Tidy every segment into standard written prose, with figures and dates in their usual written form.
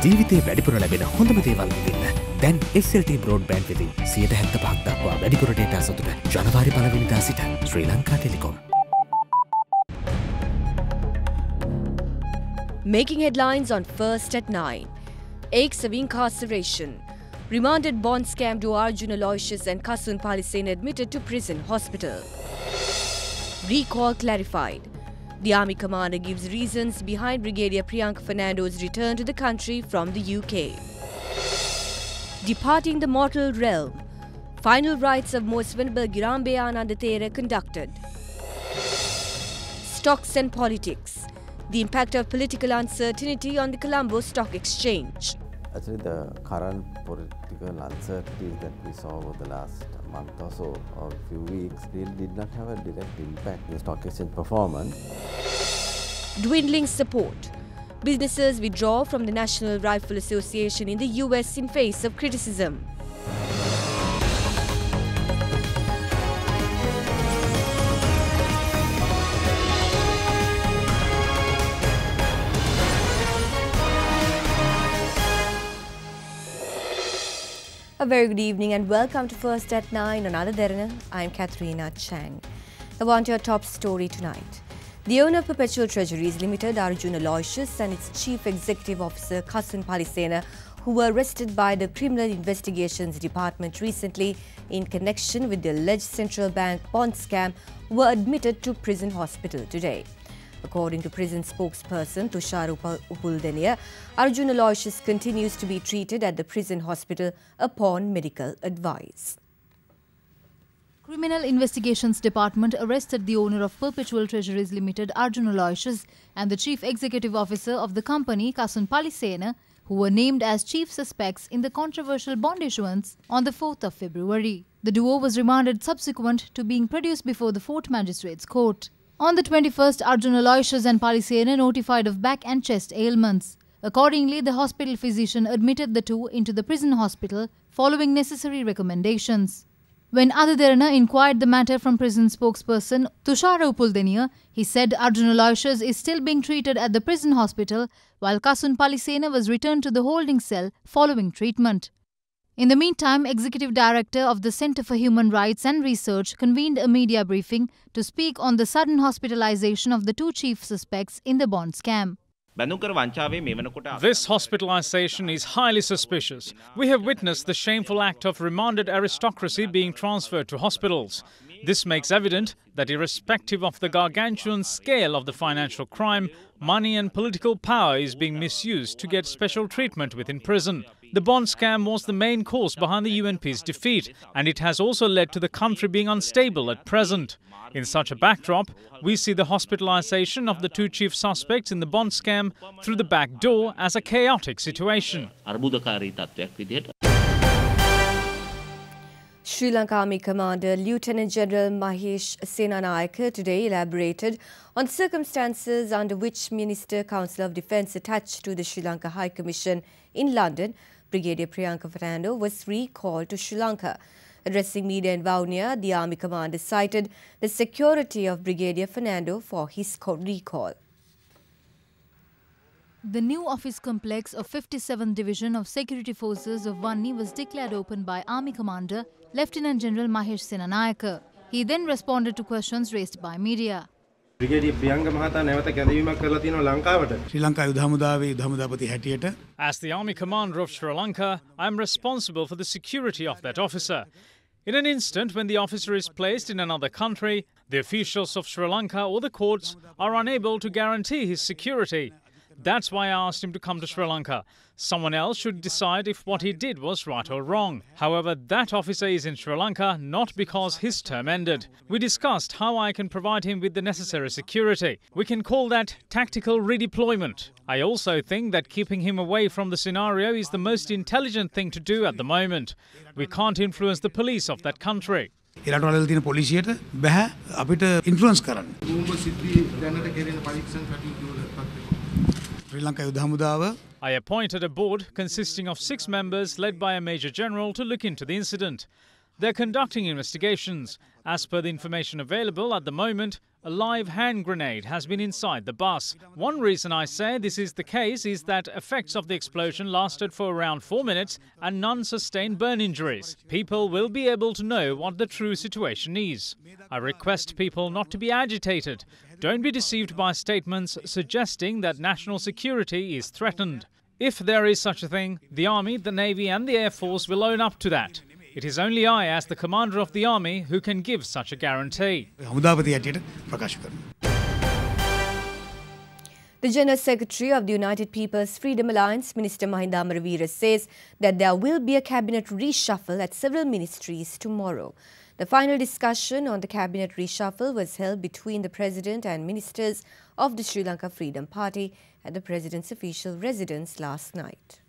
ජීවිතේ වැඩිපුර ලැබෙන හොඳම දේවල් විඳින්න. දැන් SLT broadband වෙතින් 75% දක්වා වැඩිපුර data සතුට ජනවාරි 1 වෙනිදා සිට Sri Lanka telecom. Making headlines on First at 9. Acts of incarceration. Remanded bond scam to Arjuna Aloysius and Kasun Palisena admitted to prison hospital. Recall clarified. The army commander gives reasons behind Brigadier Priyanka Fernando's return to the country from the UK. Departing the mortal realm. Final rites of most venerable Girambe Ananda Thiras conducted. Stocks and politics. The impact of political uncertainty on the Colombo Stock Exchange. Actually, the current political uncertainties that we saw over the last month or so, or few weeks, really did not have a direct impact on the stock exchange performance. Dwindling support. Businesses withdraw from the National Rifle Association in the US in face of criticism. A very good evening and welcome to First at 9 on Ananda Derana. I'm Katharina Chang. I want your top story tonight. The owner of Perpetual Treasuries Limited, Arjuna Aloysius, and its chief executive officer, Kasun Palisena, who were arrested by the Criminal Investigations Department recently in connection with the alleged central bank bond scam, were admitted to prison hospital today. According to prison spokesperson Tushar Upuldeniya, Arjuna Aloysius continues to be treated at the prison hospital upon medical advice. Criminal Investigations Department arrested the owner of Perpetual Treasuries Limited, Arjuna Aloysius, and the chief executive officer of the company, Kasun Palisena, who were named as chief suspects in the controversial bond issuance on the 4th of February. The duo was remanded subsequent to being produced before the Fort Magistrates Court. On the 21st, Arjuna Aloysius and Palisena notified of back and chest ailments. Accordingly, the hospital physician admitted the two into the prison hospital following necessary recommendations. When Derana inquired the matter from prison spokesperson Tushar Upuldeniya, he said Arjuna Aloysius is still being treated at the prison hospital while Kasun Palisena was returned to the holding cell following treatment. In the meantime, Executive Director of the Centre for Human Rights and Research convened a media briefing to speak on the sudden hospitalization of the two chief suspects in the bond scam. This hospitalization is highly suspicious. We have witnessed the shameful act of remanded aristocracy being transferred to hospitals. This makes evident that irrespective of the gargantuan scale of the financial crime, money and political power is being misused to get special treatment within prison. The bond scam was the main cause behind the UNP's defeat, and it has also led to the country being unstable at present. In such a backdrop, we see the hospitalization of the two chief suspects in the bond scam through the back door as a chaotic situation. Sri Lanka Army Commander Lieutenant General Mahesh Senanayake today elaborated on circumstances under which Minister Council of Defence attached to the Sri Lanka High Commission in London, Brigadier Priyanka Fernando, was recalled to Sri Lanka. Addressing media in Vaunia, the Army Commander cited the security of Brigadier Fernando for his recall. The new office complex of 57th Division of Security Forces of Vanni was declared open by Army Commander Lieutenant General Mahesh Senanayake. He then responded to questions raised by media. Brigadier Priyanka Mahata නැවත කැඳවීමක් කරලා තියෙනවා ලංකාවට. ශ්‍රී ලංකා යුද හමුදාවේ යුද හමුදාපති හැටියට As the Army Commander of Sri Lanka, I am responsible for the security of that officer. In an instant when the officer is placed in another country, the officials of Sri Lanka or the courts are unable to guarantee his security. That's why I asked him to come to Sri Lanka. Someone else should decide if what he did was right or wrong. However, that officer is in Sri Lanka not because his term ended. We discussed how I can provide him with the necessary security. We can call that tactical redeployment. I also think that keeping him away from the scenario is the most intelligent thing to do at the moment. We can't influence the police of that country. ඉරටවල තියෙන පොලිසියට බෑ අපිට influence කරන්න. ශ්‍රී ලංකා යුද හමුදාව I appointed a board consisting of 6 members led by a Major General to look into the incident. They're conducting investigations. As per the information available at the moment, a live hand grenade has been inside the bus. One reason I say this is the case is that effects of the explosion lasted for around 4 minutes and none sustained burn injuries. People will be able to know what the true situation is. I request people not to be agitated. Don't be deceived by statements suggesting that national security is threatened. If there is such a thing, the Army, the Navy and the Air Force will own up to that. It is only I, as the commander of the Army, who can give such a guarantee. හමුදාපති ප්‍රකාශ කරනවා. The General Secretary of the United People's Freedom Alliance, Minister Mahinda Amaraweera, says that there will be a cabinet reshuffle at several ministries tomorrow. The final discussion on the cabinet reshuffle was held between the President and ministers of the Sri Lanka Freedom Party at the President's official residence last night.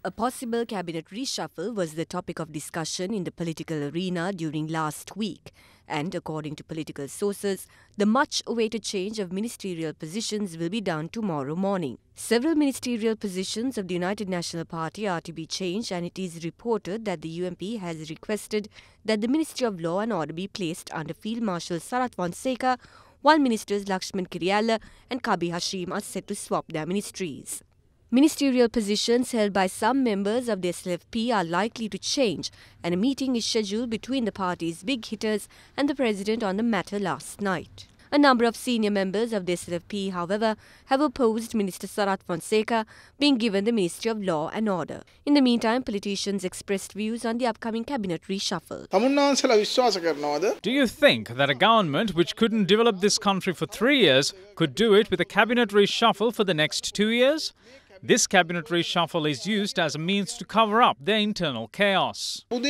A possible cabinet reshuffle was the topic of discussion in the political arena during last week. And according to political sources, the much-awaited change of ministerial positions will be done tomorrow morning. Several ministerial positions of the United National Party are to be changed, and it is reported that the UNP has requested that the Ministry of Law and Order be placed under Field Marshal Sarath Fonseca, while Ministers Lakshman Kiriyalla and Kabi Hashim are set to swap their ministries. Ministerial positions held by some members of the SLFP are likely to change, and a meeting is scheduled between the party's big hitters and the President on the matter last night. A number of senior members of the SLFP, however, have opposed Minister Sarath Fonseca being given the Ministry of Law and Order. In the meantime, politicians expressed views on the upcoming cabinet reshuffle. Do you think that a government which couldn't develop this country for 3 years could do it with a cabinet reshuffle for the next 2 years? This cabinet reshuffle is used as a means to cover up their internal chaos. A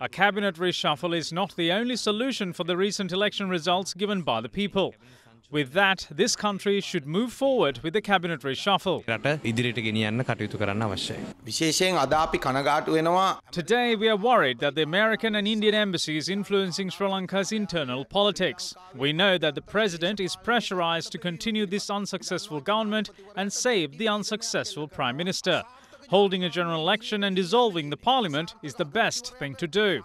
cabinet reshuffle is not the only solution for the recent election results given by the people. With that, this country should move forward with the cabinet reshuffle. Today, we are worried that the American and Indian embassy is influencing Sri Lanka's internal politics. We know that the President is pressurized to continue this unsuccessful government and save the unsuccessful Prime Minister. Holding a general election and dissolving the parliament is the best thing to do.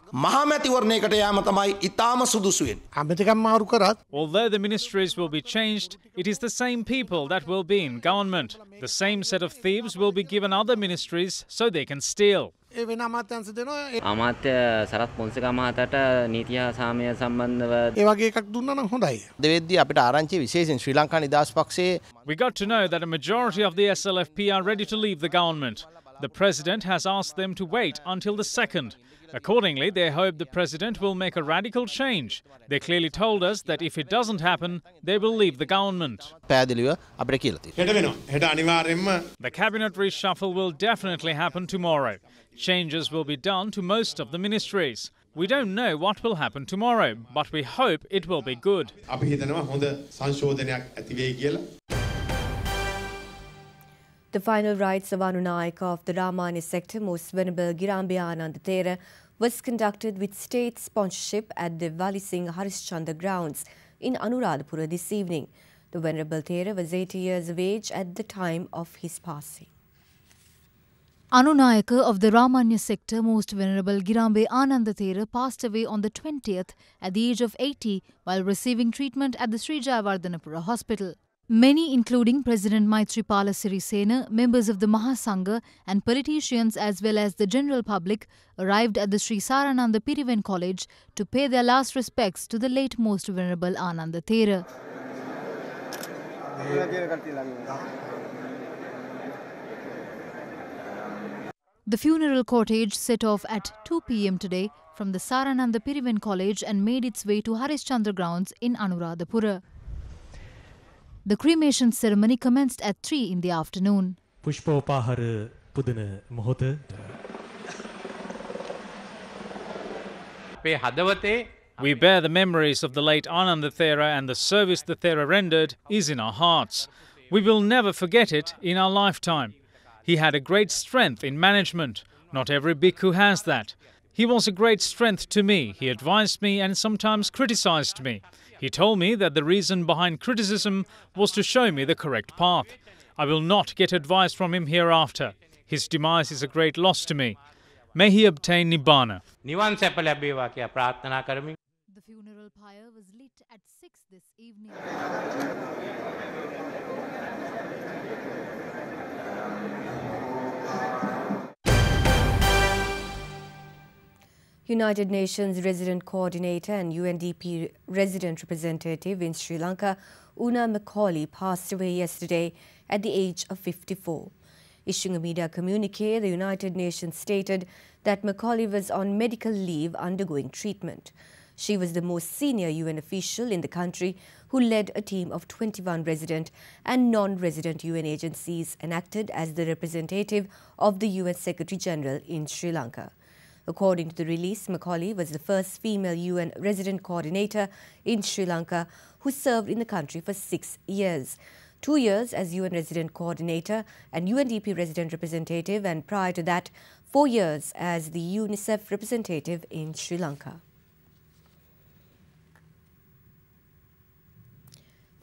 Although the ministries will be changed, it is the same people that will be in government. The same set of thieves will be given other ministries so they can steal. අමාත්‍ය සරත් පොන්සේකා මහතාට නීතිය සාමය සම්බන්ධව ඒ වගේ එකක් දුන්නා නම් හොඳයි. දෙවෙද්දී අපිට ආරංචි විශේෂයෙන් ශ්‍රී ලංකා නිදහස් පක්ෂයේ We got to know that a majority of the SLFP are ready to leave the government. The President has asked them to wait until the 2nd. Accordingly, they hope the President will make a radical change. They clearly told us that if it doesn't happen, they will leave the government. පැහැදිලිව අපිට කියලා තියෙනවා. හෙට වෙනවා. හෙට අනිවාර්යයෙන්ම The cabinet reshuffle will definitely happen tomorrow. Changes will be done to most of the ministries. We don't know what will happen tomorrow, but we hope it will be good. අපි හිතනවා හොඳ සංශෝධනයක් ඇති වෙයි කියලා. The final rites of Anunayaka of the Ramanya sector, Most Venerable Girambe Ananda Thera, was conducted with state sponsorship at the Vali Singh Harishchandra grounds in Anuradhapura this evening. The Venerable Thera was 80 years of age at the time of his passing. Anunayaka of the Ramanya sector, Most Venerable Girambe Ananda Thera, passed away on the 20th at the age of 80 while receiving treatment at the Sri Jayawardhanapura Hospital. Many, including President Maithripala Sirisena, members of the Mahasangha and politicians as well as the general public, arrived at the Sri Sarananda Piriven College to pay their last respects to the late Most Venerable Ananda Thera. The funeral cortege set off at 2 p.m. today from the Sarananda Piriven College and made its way to Harishchandra grounds in Anuradhapura. The cremation ceremony commenced at 3 in the afternoon. පුෂ්පෝපාහාර පුදන මොහොත We bear the memories of the late Ananda Thera, and the service the Thera rendered is in our hearts. We will never forget it in our lifetime. He had a great strength in management. Not every bhikkhu has that. He was a great strength to me. He advised me and sometimes criticized me. He told me that the reason behind criticism was to show me the correct path. I will not get advice from him hereafter. His demise is a great loss to me. May he obtain Nibbana. නිවන් සැප ලැබේවා කියලා ප්‍රාර්ථනා කරමින් The funeral pyre was lit at 6 this evening. United Nations Resident Coordinator and UNDP Resident Representative in Sri Lanka, Una Macaulay, passed away yesterday at the age of 54. Issuing a media communique, the United Nations stated that Macaulay was on medical leave undergoing treatment. She was the most senior UN official in the country who led a team of 21 resident and non-resident UN agencies and acted as the representative of the UN Secretary-General in Sri Lanka. According to the release, Macaulay was the first female UN resident coordinator in Sri Lanka who served in the country for 6 years. 2 years as UN resident coordinator and UNDP resident representative, and prior to that, 4 years as the UNICEF representative in Sri Lanka.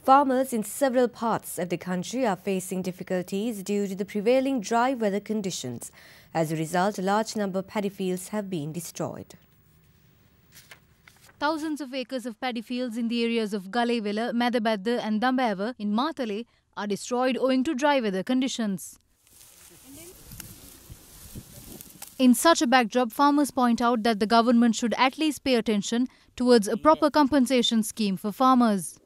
Farmers in several parts of the country are facing difficulties due to the prevailing dry weather conditions. As a result, a large number of paddy fields have been destroyed. Thousands of acres of paddy fields in the areas of Galewela, Madabadda and Dambawa in Matale are destroyed owing to dry weather conditions. In such a backdrop, farmers point out that the government should at least pay attention towards a proper compensation scheme for farmers.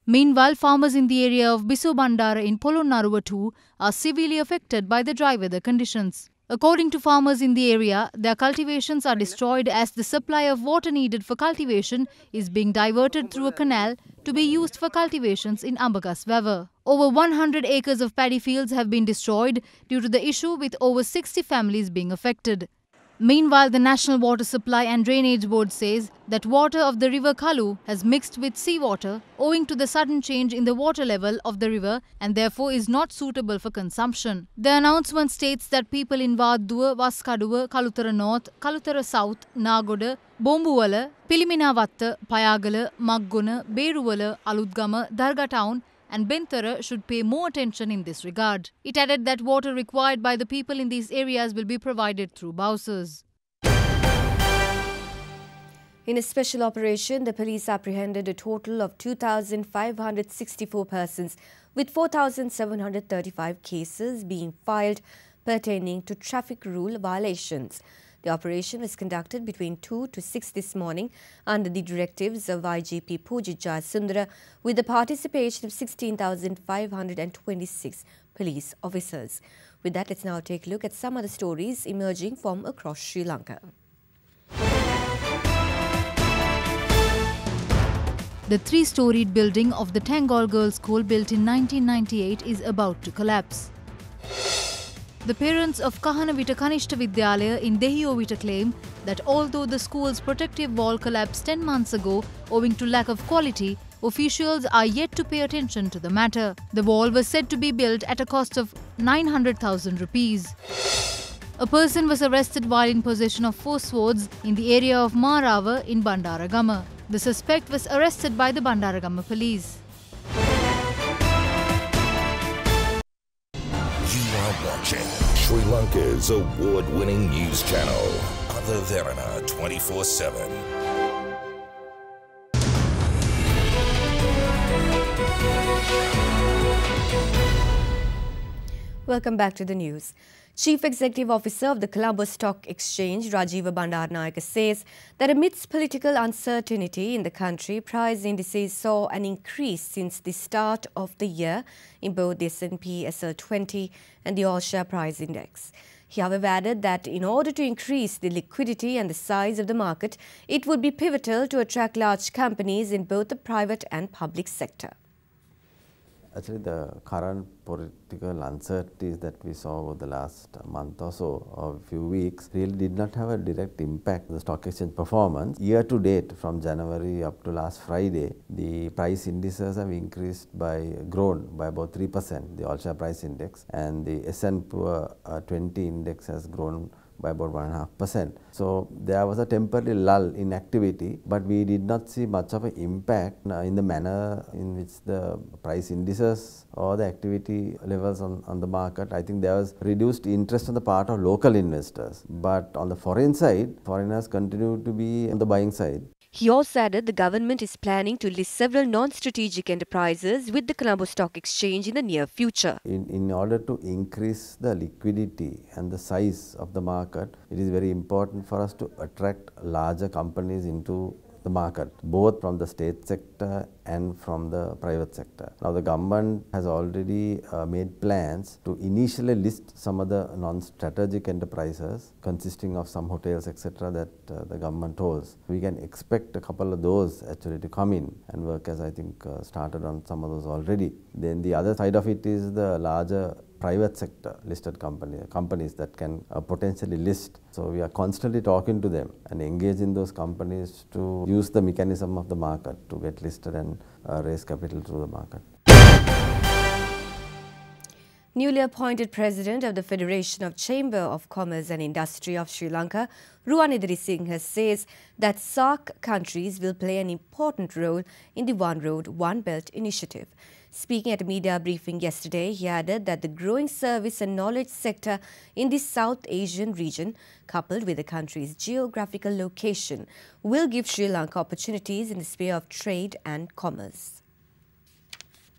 Meanwhile, farmers in the area of Biso Bandara in Polonnaruwa too are severely affected by the dry weather conditions. According to farmers in the area, their cultivations are destroyed as the supply of water needed for cultivation is being diverted through a canal to be used for cultivations in Ambagas Wever. Over 100 acres of paddy fields have been destroyed due to the issue, with over 60 families being affected. Meanwhile, the National Water Supply and Drainage Board says that water of the river Kalu has mixed with seawater owing to the sudden change in the water level of the river and therefore is not suitable for consumption. The announcement states that people in Wadduwa, Waskaduwa, Kalutara North, Kalutara South, Nagoda, Bombuwala, Piliminawatta, Payagala, Maggona, Beruwala, Aludgama, Darga Town and Benthara should pay more attention in this regard. It added that water required by the people in these areas will be provided through bowsers. In a special operation, the police apprehended a total of 2,564 persons, with 4,735 cases being filed pertaining to traffic rule violations. The operation was conducted between 2 to 6 this morning under the directives of IGP Pujit Jayasundara, with the participation of 16,526 police officers. With that, let's now take a look at some other stories emerging from across Sri Lanka. The three-storied building of the Tangle Girls' School, built in 1998, is about to collapse. The parents of Kahanavita Kanishta Vidyalaya in Dehiovita claim that although the school's protective wall collapsed 10 months ago owing to lack of quality, officials are yet to pay attention to the matter. The wall was said to be built at a cost of 900,000 rupees. A person was arrested while in possession of 4 swords in the area of Marava in Bandaragama. The suspect was arrested by the Bandaragama police. You are watching Sri Lanka's award-winning news channel, Ananda Thiras 24/7. Welcome back to the news. Chief Executive Officer of the Colombo Stock Exchange, Rajiva Bandaranaike, says that amidst political uncertainty in the country, price indices saw an increase since the start of the year in both the S&P SL20 and the All Share Price Index. He, however, added that in order to increase the liquidity and the size of the market, it would be pivotal to attract large companies in both the private and public sector. Actually, the current political uncertainties that we saw over the last month or so, or a few weeks, really did not have a direct impact on the stock exchange performance. Year to date, from January up to last Friday, the price indices have grown by about 3%, the all share price index, and the S&P 20 index has grown by about 1.5%. So there was a temporary lull in activity, but we did not see much of an impact in the manner in which the price indices or the activity levels on the market. I think there was reduced interest on the part of local investors, but on the foreign side, foreigners continue to be on the buying side. He also added the government is planning to list several non-strategic enterprises with the Colombo Stock Exchange in the near future. In order to increase the liquidity and the size of the market, it is very important for us to attract larger companies into the market, both from the state sector and from the private sector. Now the government has already made plans to initially list some of the non-strategic enterprises consisting of some hotels, etc. that the government holds. We can expect a couple of those actually to come in, and work has, I think, started on some of those already. Then the other side of it is the larger private sector listed companies that can potentially list. So we are constantly talking to them and engage in those companies to use the mechanism of the market to get listed and raise capital through the market. Newly appointed President of the Federation of Chamber of Commerce and Industry of Sri Lanka, Ruwanidrisinghe, says that SAARC countries will play an important role in the One Road, One Belt initiative. Speaking at a media briefing yesterday, he added that the growing service and knowledge sector in the South Asian region, coupled with the country's geographical location, will give Sri Lanka opportunities in the sphere of trade and commerce.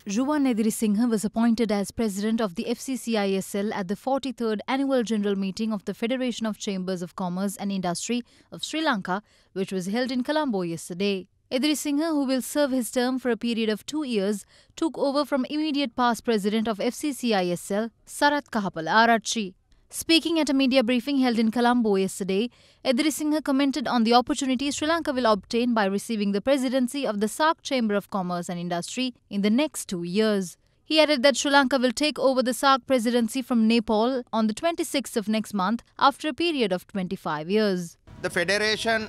Ruwanidrisinghe was appointed as president of the FCCISL at the 43rd Annual General Meeting of the Federation of Chambers of Commerce and Industry of Sri Lanka, which was held in Colombo yesterday. Idrisinghe, who will serve his term for a period of 2 years, took over from immediate past president of FCCISL, Sarath Kahapala Arachchi. Speaking at a media briefing held in Colombo yesterday, Idrisinghe commented on the opportunity Sri Lanka will obtain by receiving the presidency of the SAARC Chamber of Commerce and Industry in the next 2 years. He added that Sri Lanka will take over the SAARC presidency from Nepal on the 26th of next month after a period of 25 years. The Federation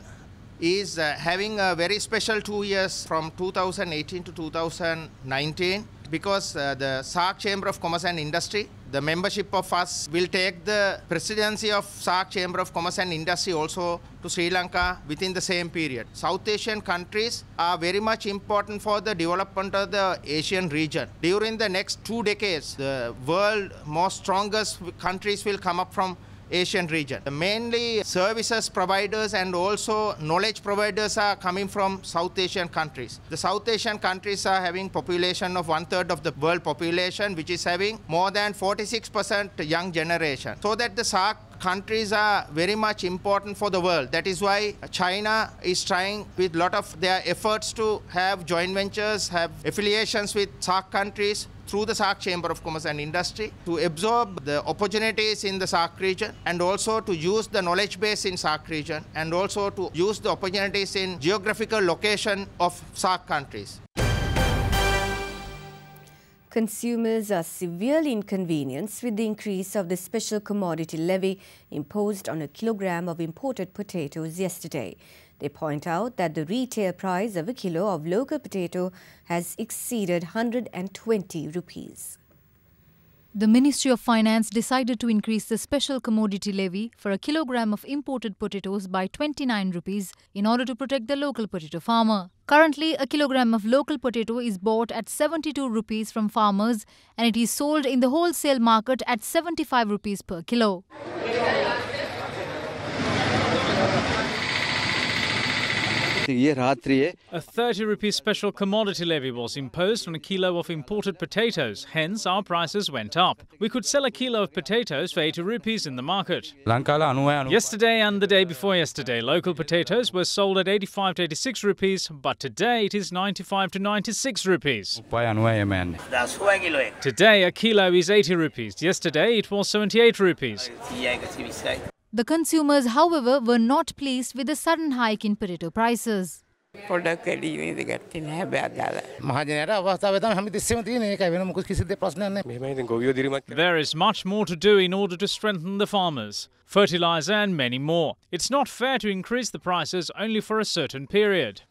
is having a very special 2 years from 2018 to 2019 because the SAARC Chamber of Commerce and Industry, the membership of us will take the presidency of SAARC Chamber of Commerce and Industry also to Sri Lanka within the same period. South Asian countries are very much important for the development of the Asian region. During the next 2 decades, the world most strongest countries will come up from Asian region. Mainly services providers and also knowledge providers are coming from South Asian countries. The South Asian countries are having population of 1/3 of the world population, which is having more than 46% young generation. So that the SAARC countries are very much important for the world. That is why China is trying with a lot of their efforts to have joint ventures, have affiliations with SAARC countries through the SAARC Chamber of Commerce and Industry to absorb the opportunities in the SAARC region and also to use the knowledge base in SAARC region and also to use the opportunities in geographical location of SAARC countries. Consumers are severely inconvenienced with the increase of the special commodity levy imposed on a kilogram of imported potatoes yesterday. They point out that the retail price of a kilo of local potato has exceeded 120 rupees. The Ministry of Finance decided to increase the special commodity levy for a kilogram of imported potatoes by 29 rupees in order to protect the local potato farmer. Currently, a kilogram of local potato is bought at 72 rupees from farmers and it is sold in the wholesale market at 75 rupees per kilo. A 30 rupee special commodity levy was imposed on a kilo of imported potatoes, hence our prices went up. We could sell a kilo of potatoes for 80 rupees in the market. Yesterday and the day before yesterday, local potatoes were sold at 85 to 86 rupees, but today it is 95 to 96 rupees. Today a kilo is 80 rupees, yesterday it was 78 rupees. The consumers, however, were not pleased with the sudden hike in potato prices. There is much more to do in order to strengthen the farmers, fertilizer and many more. It's not fair to increase the prices only for a certain period.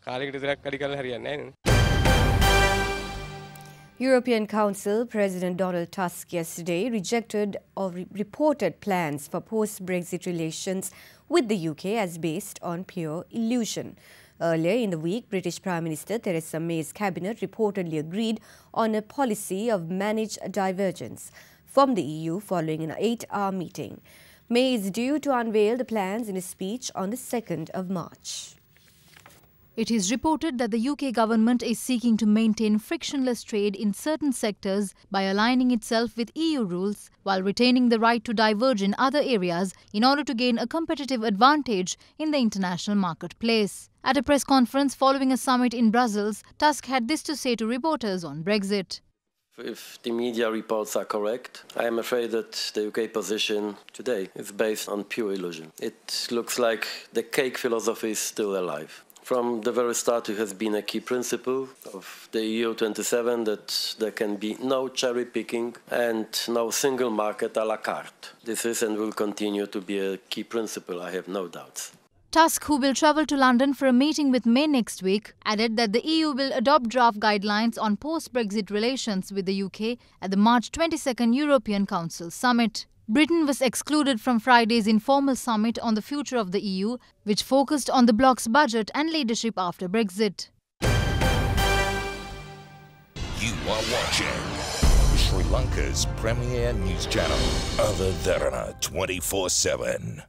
European Council President Donald Tusk yesterday rejected or reported plans for post-Brexit relations with the UK as based on pure illusion. Earlier in the week, British Prime Minister Theresa May's cabinet reportedly agreed on a policy of managed divergence from the EU following an 8-hour meeting. May is due to unveil the plans in a speech on the 2nd of March. It is reported that the UK government is seeking to maintain frictionless trade in certain sectors by aligning itself with EU rules while retaining the right to diverge in other areas in order to gain a competitive advantage in the international marketplace. At a press conference following a summit in Brussels, Tusk had this to say to reporters on Brexit. If the media reports are correct, I am afraid that the UK position today is based on pure illusion. It looks like the cake philosophy is still alive. From the very start, it has been a key principle of the EU27 that there can be no cherry picking and no single market a la carte. This is and will continue to be a key principle, I have no doubts. Tusk, who will travel to London for a meeting with May next week, added that the EU will adopt draft guidelines on post-Brexit relations with the UK at the March 22nd European Council summit. Britain was excluded from Friday's informal summit on the future of the EU, which focused on the bloc's budget and leadership after Brexit. You are watching Sri Lanka's premier news channel, Ananda Thiras 24/7.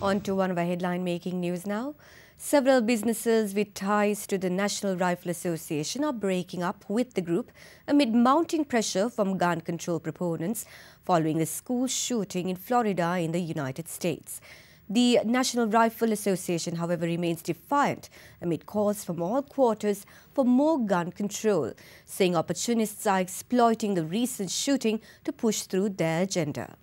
On to one of our headline-making news now. Several businesses with ties to the National Rifle Association are breaking up with the group amid mounting pressure from gun control proponents following the school shooting in Florida in the United States. The National Rifle Association, however, remains defiant amid calls from all quarters for more gun control, saying opportunists are exploiting the recent shooting to push through their agenda.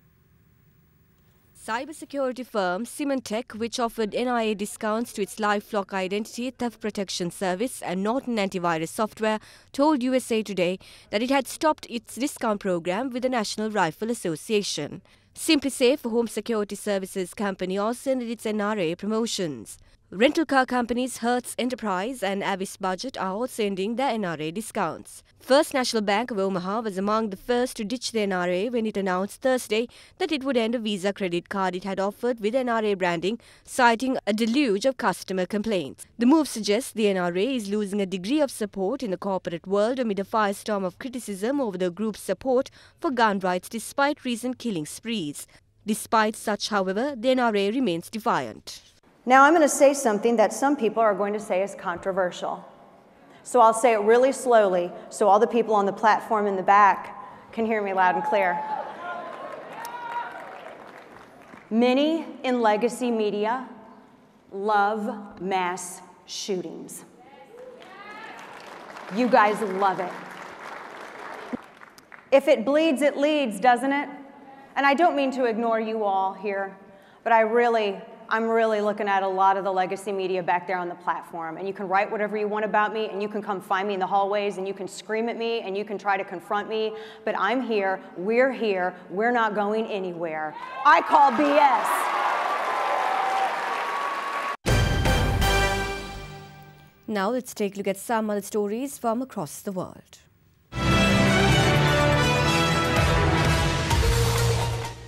Cybersecurity firm Symantec, which offered NIA discounts to its LifeLock identity theft protection service and Norton antivirus software, told USA Today that it had stopped its discount program with the National Rifle Association. SimpliSafe, a home security services company, also ended its NRA promotions. Rental car companies Hertz Enterprise and Avis Budget are also ending their NRA discounts. First National Bank of Omaha was among the first to ditch the NRA when it announced Thursday that it would end a Visa credit card it had offered with NRA branding, citing a deluge of customer complaints. The move suggests the NRA is losing a degree of support in the corporate world amid a firestorm of criticism over the group's support for gun rights despite recent killing sprees. Despite such, however, the NRA remains defiant. Now I'm going to say something that some people are going to say is controversial. So I'll say it really slowly so all the people on the platform in the back can hear me loud and clear. Many in legacy media love mass shootings. You guys love it. If it bleeds, it leads, doesn't it? And I don't mean to ignore you all here, but I'm really looking at a lot of the legacy media back there on the platform. And you can write whatever you want about me, and you can come find me in the hallways, and you can scream at me, and you can try to confront me. But I'm here, we're not going anywhere. I call BS. Now let's take a look at some other stories from across the world.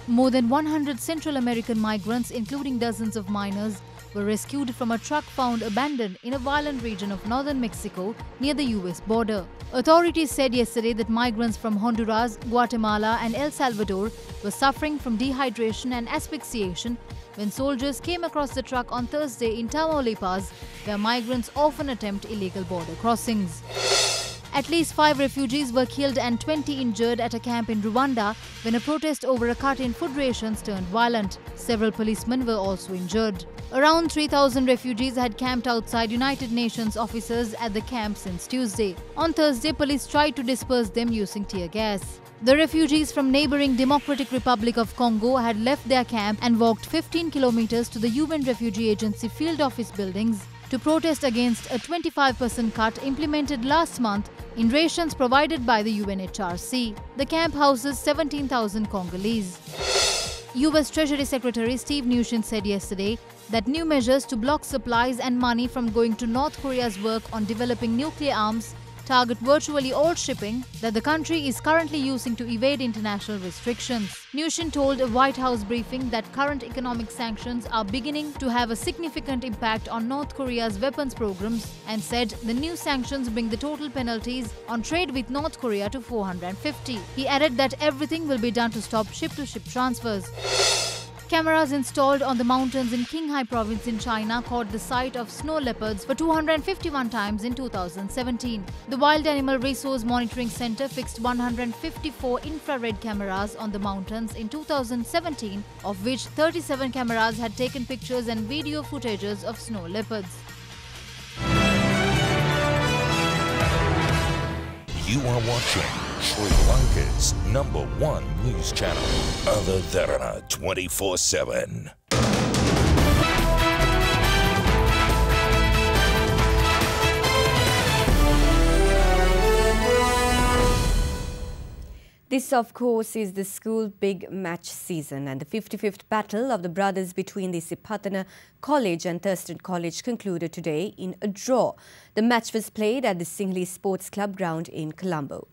More than 100 Central American migrants, including dozens of minors, were rescued from a truck found abandoned in a violent region of northern Mexico near the US border. Authorities said yesterday that migrants from Honduras, Guatemala and El Salvador were suffering from dehydration and asphyxiation when soldiers came across the truck on Thursday in Tamaulipas, where migrants often attempt illegal border crossings. At least 5 refugees were killed and 20 injured at a camp in Rwanda when a protest over a cut in food rations turned violent. Several policemen were also injured. Around 3,000 refugees had camped outside United Nations offices at the camp since Tuesday. On Thursday, police tried to disperse them using tear gas. The refugees from neighboring Democratic Republic of Congo had left their camp and walked 15 kilometers to the UN Refugee Agency field office buildings to protest against a 25% cut implemented last month in rations provided by the UNHRC. The camp houses 17,000 Congolese. US Treasury Secretary Steve Mnuchin said yesterday that new measures to block supplies and money from going to North Korea's work on developing nuclear arms target virtually all shipping that the country is currently using to evade international restrictions. Mnuchin told a White House briefing that current economic sanctions are beginning to have a significant impact on North Korea's weapons programs and said the new sanctions bring the total penalties on trade with North Korea to 450. He added that everything will be done to stop ship-to-ship transfers. Cameras installed on the mountains in Qinghai province in China caught the sight of snow leopards for 251 times in 2017. The Wild Animal Resource Monitoring Center fixed 154 infrared cameras on the mountains in 2017, of which 37 cameras had taken pictures and video footages of snow leopards. You are watching Sri Lanka's #1 news channel, Ananda Thiras 24/7. This, of course, is the school big match season, and the 55th battle of the brothers between the Isipatana College and Thurston College concluded today in a draw. The match was played at the Singley Sports Club ground in Colombo.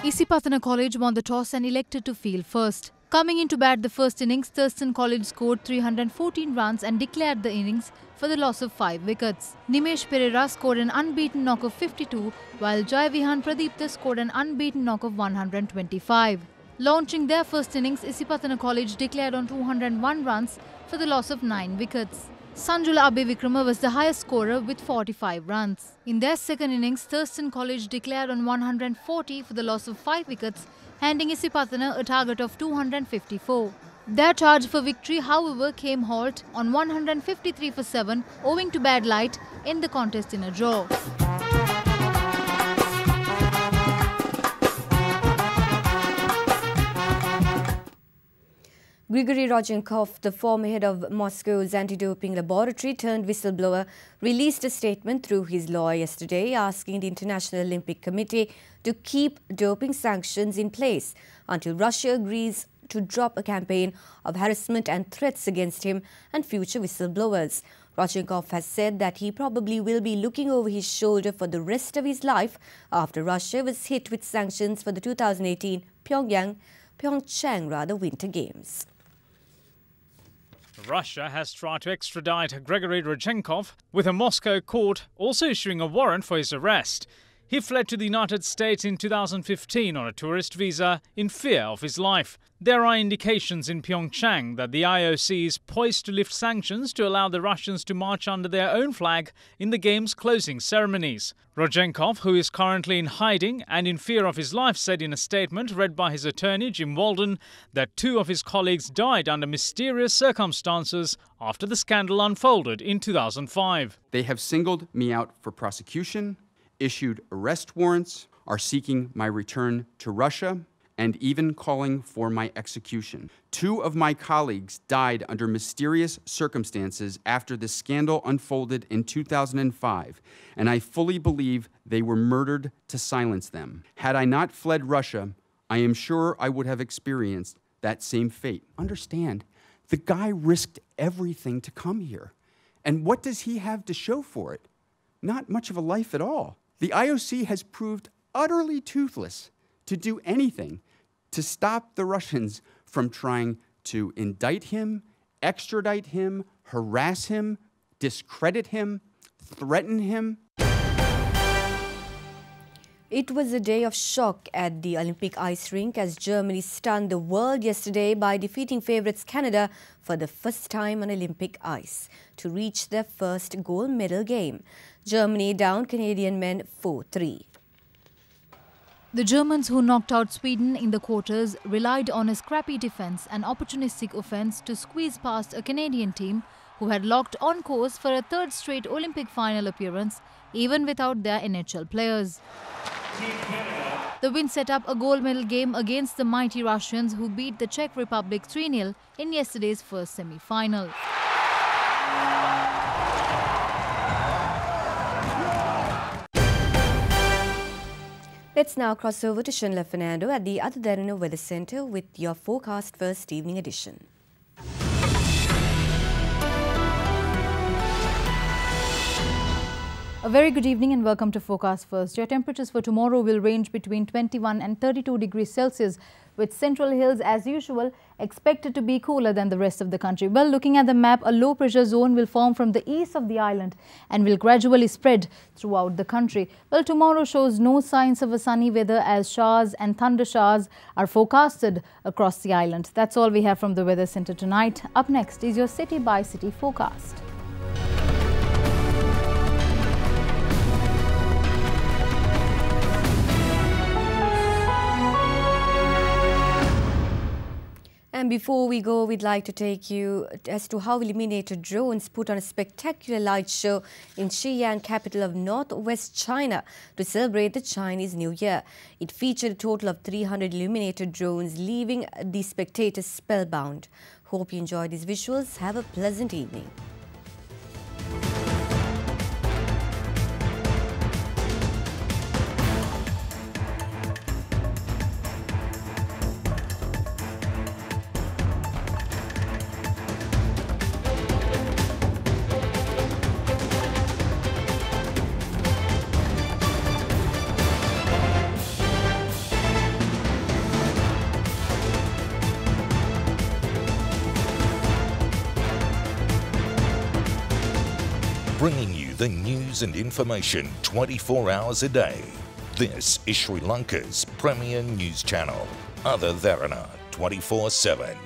Isipatana College won the toss and elected to field first. Coming into bat the first innings, Thurston College scored 314 runs and declared the innings for the loss of 5 wickets. Nimesh Pereira scored an unbeaten knock of 52, while Jaivihan Pradeepta scored an unbeaten knock of 125. Launching their first innings, Isipatana College declared on 201 runs for the loss of 9 wickets. Sanjula Abbe Vikrama was the highest scorer with 45 runs. In their second innings, Thurston College declared on 140 for the loss of 5 wickets, handing Isipatana a target of 254. Their charge for victory, however, came halt on 153 for 7 owing to bad light in the contest in a draw. Grigory Rodchenkov, the former head of Moscow's anti-doping laboratory turned whistleblower, released a statement through his lawyer yesterday asking the International Olympic Committee to keep doping sanctions in place until Russia agrees to drop a campaign of harassment and threats against him and future whistleblowers. Rodchenkov has said that he probably will be looking over his shoulder for the rest of his life after Russia was hit with sanctions for the 2018 Pyeongchang Winter Games. Russia has tried to extradite Grigory Rodchenkov, with a Moscow court also issuing a warrant for his arrest. He fled to the United States in 2015 on a tourist visa in fear of his life. There are indications in Pyeongchang that the IOC is poised to lift sanctions to allow the Russians to march under their own flag in the Games' closing ceremonies. Rodchenkov, who is currently in hiding and in fear of his life, said in a statement read by his attorney Jim Walden that 2 of his colleagues died under mysterious circumstances after the scandal unfolded in 2005. They have singled me out for prosecution, issued arrest warrants, are seeking my return to Russia, and even calling for my execution. 2 of my colleagues died under mysterious circumstances after the scandal unfolded in 2005, and I fully believe they were murdered to silence them. Had I not fled Russia, I am sure I would have experienced that same fate. Understand, the guy risked everything to come here. And what does he have to show for it? Not much of a life at all. The IOC has proved utterly toothless to do anything to stop the Russians from trying to indict him, extradite him, harass him, discredit him, threaten him. It was a day of shock at the Olympic ice rink as Germany stunned the world yesterday by defeating favourites Canada for the first time on Olympic ice to reach their first gold medal game. Germany downed Canadian men 4-3. The Germans, who knocked out Sweden in the quarters, relied on a scrappy defence and opportunistic offence to squeeze past a Canadian team who had locked on course for a 3rd straight Olympic final appearance, even without their NHL players. The win set up a gold medal game against the mighty Russians, who beat the Czech Republic 3-0 in yesterday's first semi-final. Let's now cross over to Fernando at the Other Derana Weather Centre with your forecast first evening edition. A very good evening and welcome to Forecast First. Your temperatures for tomorrow will range between 21 and 32 degrees Celsius, with Central Hills as usual expected to be cooler than the rest of the country. Well, looking at the map, a low pressure zone will form from the east of the island and will gradually spread throughout the country. Well, tomorrow shows no signs of a sunny weather as showers and thunder showers are forecasted across the island. That's all we have from the Weather Centre tonight. Up next is your city by city forecast. And before we go, we'd like to take you as to how illuminated drones put on a spectacular light show in Xi'an, capital of northwest China, to celebrate the Chinese New Year. It featured a total of 300 illuminated drones, leaving the spectators spellbound. Hope you enjoyed these visuals. Have a pleasant evening. Bringing you the news and information 24 hours a day. This is Sri Lanka's premier news channel, Other Derana 24/7.